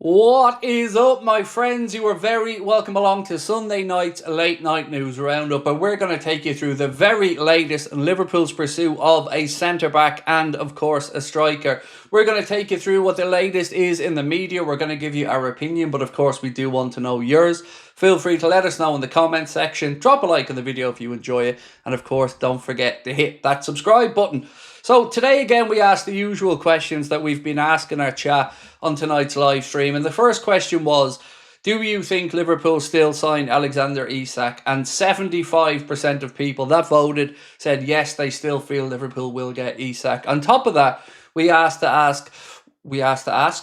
What is up, my friends? You are very welcome along to Sunday night's late night news roundup, and we're going to take you through the very latest in Liverpool's pursuit of a centre-back and, of course, a striker. We're going to take you through what the latest is in the media. We're going to give you our opinion, but of course we do want to know yours. Feel free to let us know in the comment section. Drop a like on the video if you enjoy it, and of course don't forget to hit that subscribe button. So today again we asked the usual questions that we've been asking our chat on tonight's live stream, and the first question was, do you think Liverpool still sign Alexander Isak? And 75% of people that voted said yes, they still feel Liverpool will get Isak. On top of that, we asked to ask,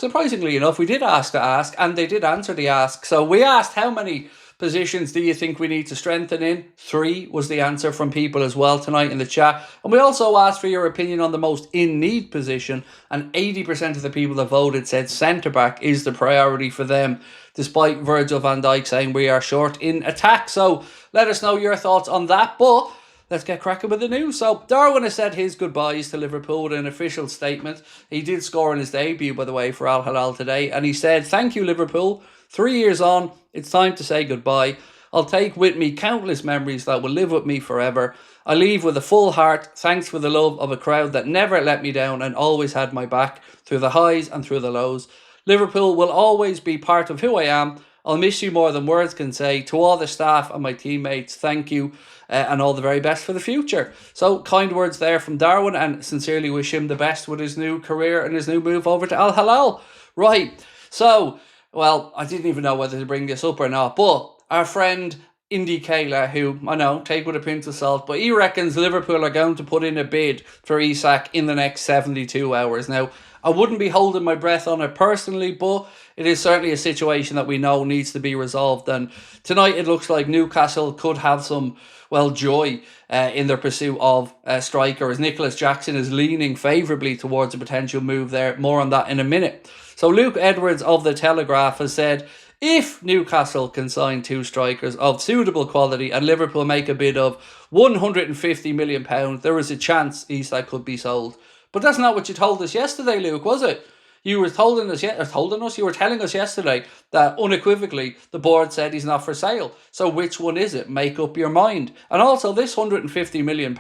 surprisingly enough, we did ask to ask, and they did answer the ask. So we asked, how many positions do you think we need to strengthen in? 3 was the answer from people as well tonight in the chat. And we also asked for your opinion on the most in-need position, and 80% of the people that voted said centre-back is the priority for them, despite Virgil van Dijk saying we are short in attack. So let us know your thoughts on that, but let's get cracking with the news. So Darwin has said his goodbyes to Liverpool with an official statement. He did score in his debut, by the way, for Al Hilal today, and he said, "Thank you, Liverpool. 3 years on, it's time to say goodbye. I'll take with me countless memories that will live with me forever. I leave with a full heart, thanks for the love of a crowd that never let me down and always had my back through the highs and through the lows. Liverpool will always be part of who I am. I'll miss you more than words can say. To all the staff and my teammates, thank you and all the very best for the future." So kind words there from Darwin, and sincerely wish him the best with his new career and his new move over to Al Hilal. Right, so, well, I didn't even know whether to bring this up or not, but our friend Indy Kayla, who I know, take with a pinch of salt, but he reckons Liverpool are going to put in a bid for Isak in the next 72 hours. Now, I wouldn't be holding my breath on it personally, but it is certainly a situation that we know needs to be resolved. And tonight it looks like Newcastle could have some, well, joy in their pursuit of a striker, as Nicholas Jackson is leaning favourably towards a potential move there. More on that in a minute. So Luke Edwards of The Telegraph has said, if Newcastle can sign 2 strikers of suitable quality and Liverpool make a bid of £150 million, there is a chance Isak could be sold. But that's not what you told us yesterday, Luke, was it? You were telling us yesterday that unequivocally the board said he's not for sale. So which one is it? Make up your mind. And also this £150 million,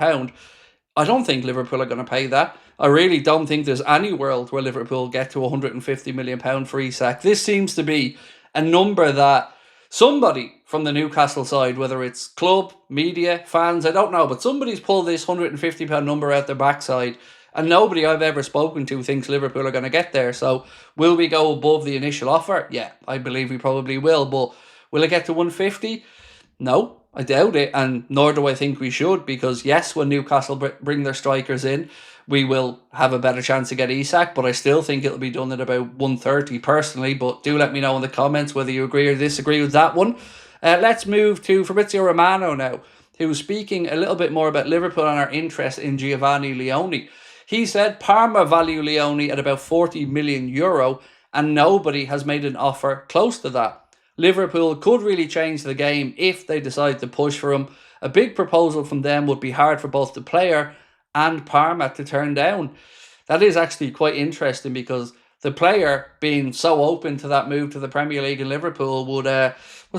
I don't think Liverpool are going to pay that. I really don't think there's any world where Liverpool get to £150 million for Isak. This seems to be a number that somebody from the Newcastle side, whether it's club, media, fans, I don't know, but somebody's pulled this £150 number out their backside, and nobody I've ever spoken to thinks Liverpool are going to get there. So will we go above the initial offer? Yeah, I believe we probably will, but will it get to 150? No, I doubt it, and nor do I think we should, because yes, when Newcastle bring their strikers in, we will have a better chance to get Isak, but I still think it'll be done at about 130 personally. But do let me know in the comments whether you agree or disagree with that one. Let's move to Fabrizio Romano now, who's speaking a little bit more about Liverpool and our interest in Giovani Leoni. He said Parma value Leoni at about €40 million, and nobody has made an offer close to that. Liverpool could really change the game if they decide to push for him. A big proposal from them would be hard for both the player and Parma to turn down. That is actually quite interesting, because the player being so open to that move to the Premier League in Liverpool would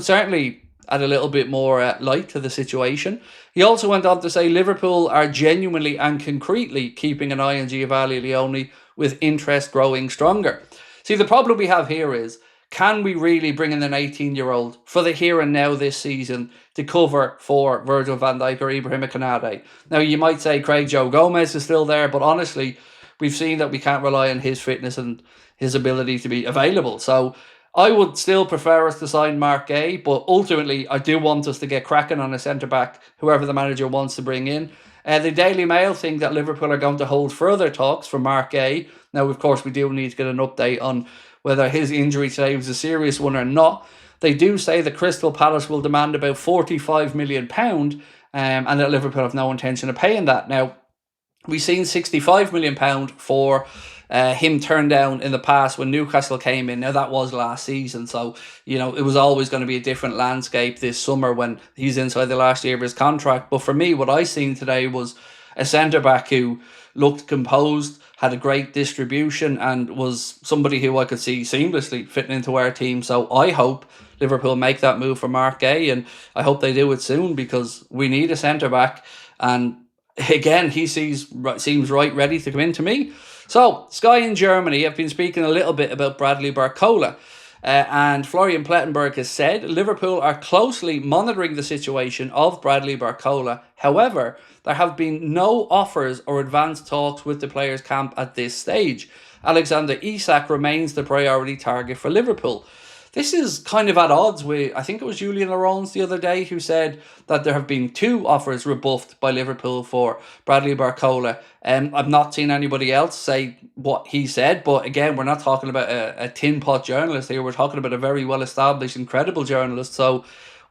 certainly add a little bit more light to the situation. He also went on to say Liverpool are genuinely and concretely keeping an eye on Giovanni Leoni, with interest growing stronger. See, the problem we have here is, can we really bring in an 18-year-old for the here and now this season to cover for Virgil van Dijk or Ibrahim Konate? Now, you might say Craig Joe Gomez is still there, but honestly, we've seen that we can't rely on his fitness and his ability to be available. So I would still prefer us to sign Mark Guéhi, but ultimately I do want us to get cracking on a centre-back, whoever the manager wants to bring in. The Daily Mail think that Liverpool are going to hold further talks for Mark Guéhi. Now, of course, we do need to get an update on whether his injury today was a serious one or not. They do say that Crystal Palace will demand about £45 million, and that Liverpool have no intention of paying that. Now, we've seen £65 million for him turned down in the past when Newcastle came in. Now, that was last season, so, you know, it was always going to be a different landscape this summer when he's inside the last year of his contract. But for me, what I seen today was a centre-back who looked composed, had a great distribution, and was somebody who I could see seamlessly fitting into our team. So I hope Liverpool make that move for Mark Guéhi, and I hope they do it soon, because we need a centre-back. And again, he seems right ready to come in to me. So, Sky in Germany have been speaking a little bit about Bradley Barcola. And Florian Plettenberg has said Liverpool are closely monitoring the situation of Bradley Barcola. However, there have been no offers or advanced talks with the players' camp at this stage. Alexander Isak remains the priority target for Liverpool. This is kind of at odds with, I think it was Julian Laurens the other day who said that there have been 2 offers rebuffed by Liverpool for Bradley Barcola. I've not seen anybody else say what he said, but again, we're not talking about a tin pot journalist here. We're talking about a very well-established, incredible journalist, so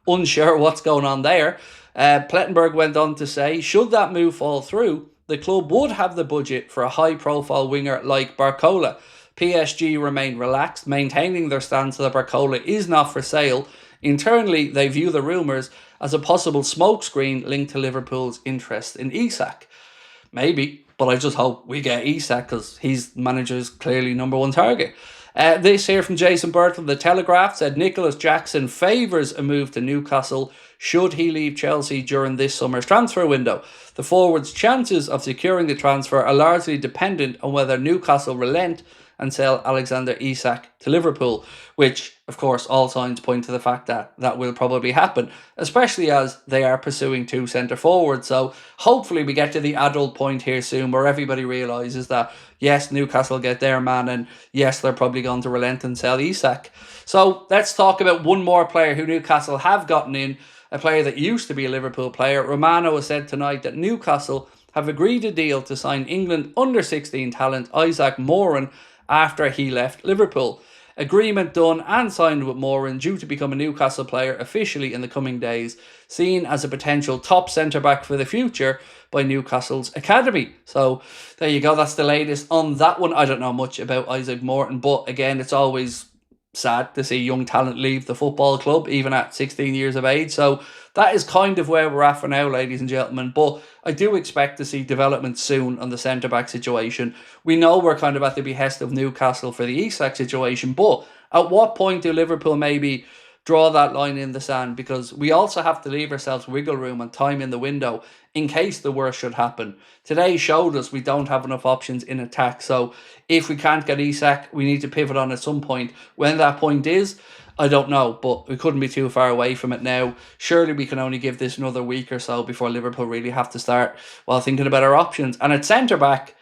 unsure what's going on there. Plettenberg went on to say, should that move fall through, the club would have the budget for a high-profile winger like Barcola. PSG remain relaxed, maintaining their stance that Barcola is not for sale. Internally, they view the rumours as a possible smokescreen linked to Liverpool's interest in Isak. Maybe, but I just hope we get Isak, because he's manager's clearly number 1 target. This here from Jason Burt from The Telegraph said Nicholas Jackson favours a move to Newcastle should he leave Chelsea during this summer's transfer window. The forward's chances of securing the transfer are largely dependent on whether Newcastle relent and sell Alexander Isak to Liverpool, which, of course, all signs point to the fact that that will probably happen, especially as they are pursuing 2 centre-forwards. So hopefully we get to the adult point here soon where everybody realises that, yes, Newcastle get their man, and yes, they're probably going to relent and sell Isak. So let's talk about one more player who Newcastle have gotten in, a player that used to be a Liverpool player. Romano has said tonight that Newcastle have agreed a deal to sign England under-16 talent Isaac Moran after he left Liverpool. Agreement done and signed with Moran, due to become a Newcastle player officially in the coming days, seen as a potential top centre-back for the future by Newcastle's academy. So there you go, that's the latest on that one. I don't know much about Isaac Morton, but again, it's always sad to see young talent leave the football club, even at 16 years of age. So that is kind of where we're at for now, ladies and gentlemen. But I do expect to see development soon on the centre-back situation. We know we're kind of at the behest of Newcastle for the Isak situation, but at what point do Liverpool maybe draw that line in the sand? Because we also have to leave ourselves wiggle room and time in the window in case the worst should happen. Today showed us we don't have enough options in attack. So if we can't get Isak, we need to pivot on at some point. When that point is, I don't know, but we couldn't be too far away from it now. Surely we can only give this another week or so before Liverpool really have to start thinking about our options. And at centre-back,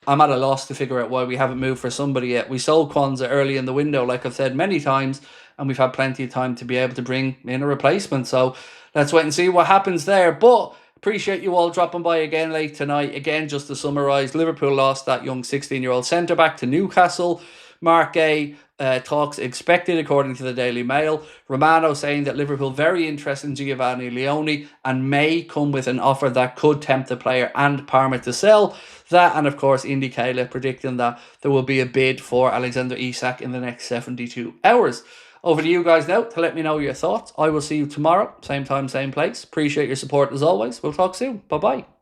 I'm at a loss to figure out why we haven't moved for somebody yet. We sold Kwanzaa early in the window, like I've said many times, and we've had plenty of time to be able to bring in a replacement. So let's wait and see what happens there. But appreciate you all dropping by again late tonight. Again, just to summarise, Liverpool lost that young 16-year-old centre-back to Newcastle. Mark Guéhi, talks expected according to the Daily Mail. Romano saying that Liverpool very interested in Giovani Leoni and may come with an offer that could tempt the player and Parma to sell. That, and of course Indy Kayla predicting that there will be a bid for Alexander Isak in the next 72 hours. Over to you guys now to let me know your thoughts. I will see you tomorrow, same time, same place. Appreciate your support as always. We'll talk soon. Bye-bye.